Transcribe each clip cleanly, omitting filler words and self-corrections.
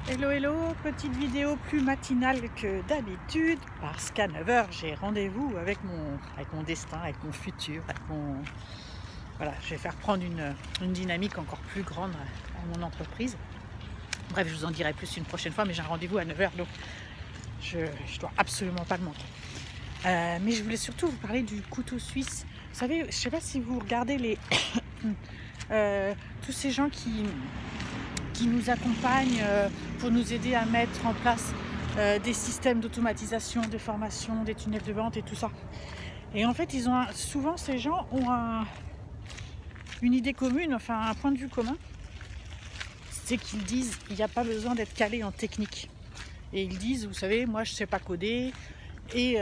Hello hello, petite vidéo plus matinale que d'habitude parce qu'à 9 h j'ai rendez-vous avec mon destin, avec mon futur, Voilà, je vais faire prendre une dynamique encore plus grande à mon entreprise. Bref, je vous en dirai plus une prochaine fois, mais j'ai un rendez-vous à 9 h, donc je dois absolument pas le manquer. Mais je voulais surtout vous parler du couteau suisse. Vous savez, je ne sais pas si vous regardez tous ces gens qui nous accompagnent pour nous aider à mettre en place des systèmes d'automatisation, de formation, des tunnels de vente et tout ça. Et en fait, souvent ces gens ont une idée commune, enfin un point de vue commun, c'est qu'ils disent il n'y a pas besoin d'être calé en technique. Et ils disent, vous savez, moi je ne sais pas coder et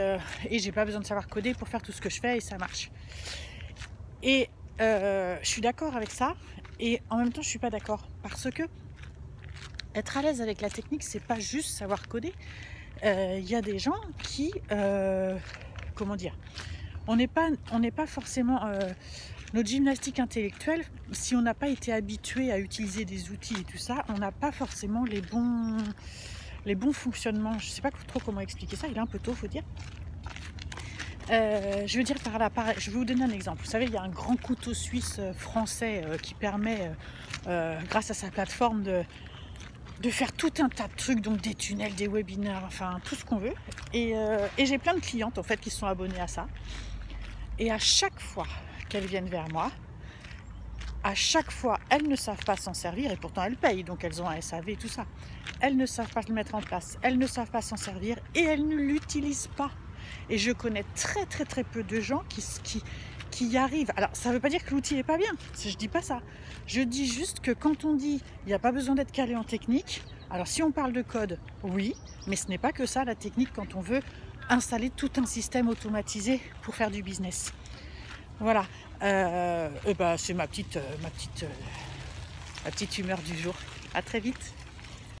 j'ai pas besoin de savoir coder pour faire tout ce que je fais et ça marche. Et je suis d'accord avec ça et en même temps je suis pas d'accord parce que être à l'aise avec la technique, c'est pas juste savoir coder. Il y a des gens qui, comment dire, on n'est pas forcément notre gymnastique intellectuelle. Si on n'a pas été habitué à utiliser des outils et tout ça, on n'a pas forcément les bons fonctionnements. Je sais pas trop comment expliquer ça. Il est un peu tôt, faut dire. Je veux dire par là, je vais vous donner un exemple. Vous savez, il y a un grand couteau suisse français qui permet, grâce à sa plateforme, de faire tout un tas de trucs, donc des tunnels, des webinaires, enfin tout ce qu'on veut. Et j'ai plein de clientes en fait qui sont abonnées à ça. Et à chaque fois qu'elles viennent vers moi, à chaque fois, elles ne savent pas s'en servir et pourtant elles payent, donc elles ont un SAV et tout ça. Elles ne savent pas le mettre en place, elles ne savent pas s'en servir et elles ne l'utilisent pas. Et je connais très très très peu de gens qui y arrivent. Alors ça ne veut pas dire que l'outil n'est pas bien, je dis pas ça. Je dis juste que quand on dit il n'y a pas besoin d'être calé en technique, alors si on parle de code, oui, mais ce n'est pas que ça la technique quand on veut installer tout un système automatisé pour faire du business. Voilà, c'est ma petite humeur du jour. À très vite.